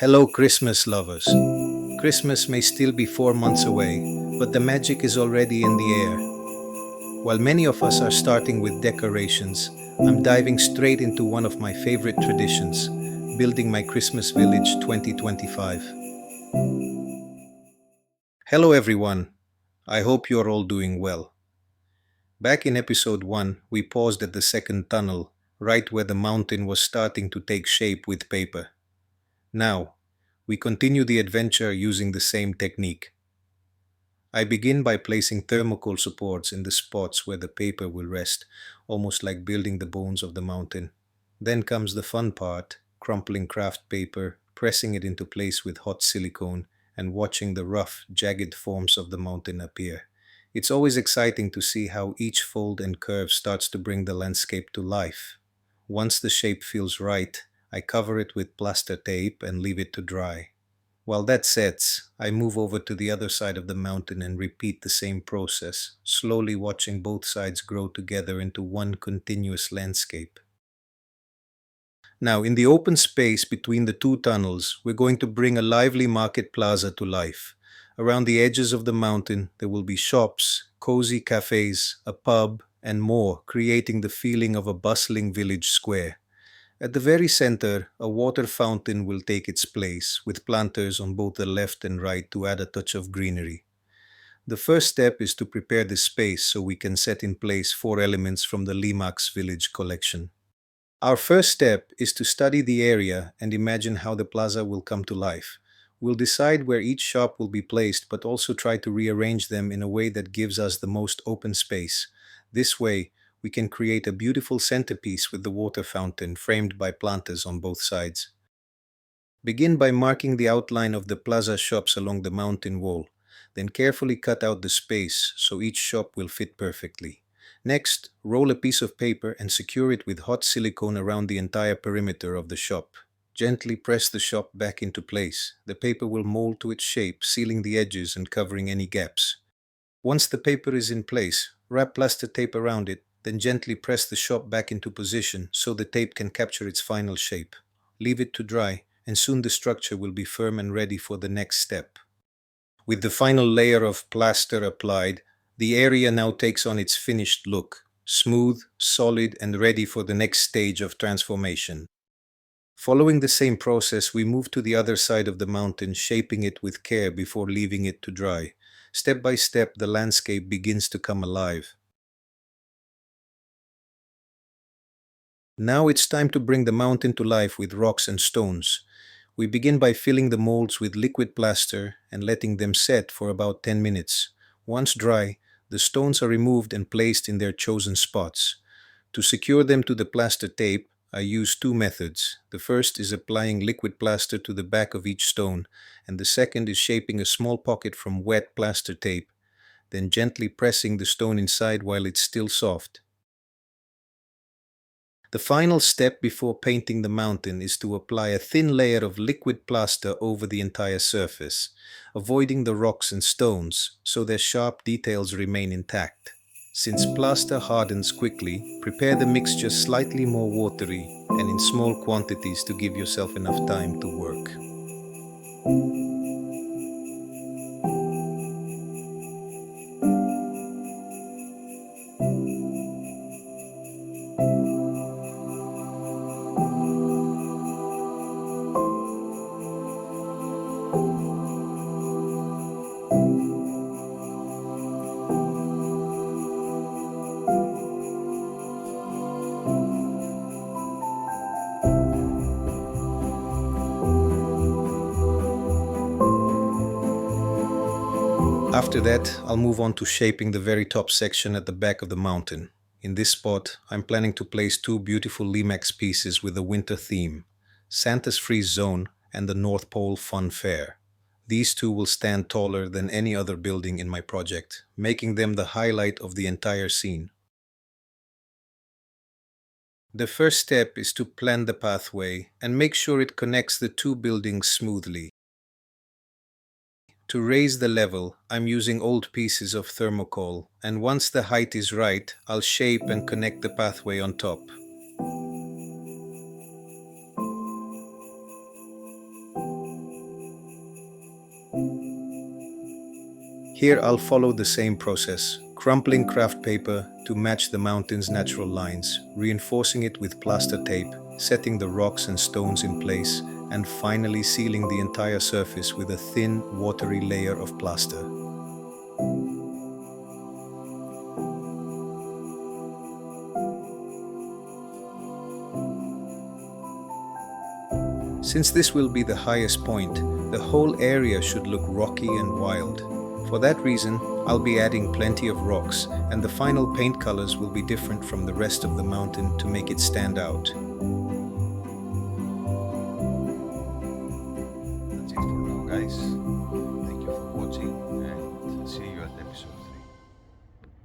Hello, Christmas lovers. Christmas may still be 4 months away, but the magic is already in the air. While many of us are starting with decorations, I'm diving straight into one of my favorite traditions, building my Christmas village 2025. Hello, everyone. I hope you're all doing well. Back in episode 1, we paused at the second tunnel, right where the mountain was starting to take shape with paper. Now, we continue the adventure using the same technique. I begin by placing thermocol supports in the spots where the paper will rest, almost like building the bones of the mountain. Then comes the fun part, crumpling craft paper, pressing it into place with hot silicone, and watching the rough, jagged forms of the mountain appear. It's always exciting to see how each fold and curve starts to bring the landscape to life. Once the shape feels right, I cover it with plaster tape and leave it to dry. While that sets, I move over to the other side of the mountain and repeat the same process, slowly watching both sides grow together into one continuous landscape. Now, in the open space between the two tunnels, we're going to bring a lively market plaza to life. Around the edges of the mountain, there will be shops, cozy cafes, a pub, and more, creating the feeling of a bustling village square. At the very center, a water fountain will take its place, with planters on both the left and right to add a touch of greenery. The first step is to prepare the space so we can set in place four elements from the Lemax village collection. Our first step is to study the area and imagine how the plaza will come to life. We'll decide where each shop will be placed, but also try to rearrange them in a way that gives us the most open space. This way, we can create a beautiful centerpiece with the water fountain framed by planters on both sides. Begin by marking the outline of the plaza shops along the mountain wall. Then carefully cut out the space so each shop will fit perfectly. Next, roll a piece of paper and secure it with hot silicone around the entire perimeter of the shop. Gently press the shop back into place. The paper will mold to its shape, sealing the edges and covering any gaps. Once the paper is in place, wrap plaster tape around it, then gently press the shop back into position so the tape can capture its final shape. Leave it to dry, and soon the structure will be firm and ready for the next step. With the final layer of plaster applied, the area now takes on its finished look, smooth, solid, and ready for the next stage of transformation. Following the same process, we move to the other side of the mountain, shaping it with care before leaving it to dry. Step by step, the landscape begins to come alive. Now it's time to bring the mountain to life with rocks and stones. We begin by filling the molds with liquid plaster and letting them set for about 10 minutes. Once dry, the stones are removed and placed in their chosen spots. To secure them to the plaster tape, I use two methods. The first is applying liquid plaster to the back of each stone, and the second is shaping a small pocket from wet plaster tape, then gently pressing the stone inside while it's still soft. The final step before painting the mountain is to apply a thin layer of liquid plaster over the entire surface, avoiding the rocks and stones so their sharp details remain intact. Since plaster hardens quickly, prepare the mixture slightly more watery and in small quantities to give yourself enough time to work. After that, I'll move on to shaping the very top section at the back of the mountain. In this spot, I'm planning to place two beautiful Lemax pieces with a winter theme, Santa's Freeze Zone and the North Pole Fun Fair. These two will stand taller than any other building in my project, making them the highlight of the entire scene. The first step is to plan the pathway and make sure it connects the two buildings smoothly. To raise the level, I'm using old pieces of thermocol, and once the height is right, I'll shape and connect the pathway on top. Here I'll follow the same process, crumpling craft paper to match the mountain's natural lines, reinforcing it with plaster tape, setting the rocks and stones in place, and finally sealing the entire surface with a thin, watery layer of plaster. Since this will be the highest point, the whole area should look rocky and wild. For that reason, I'll be adding plenty of rocks, and the final paint colors will be different from the rest of the mountain to make it stand out. That's it for now, guys.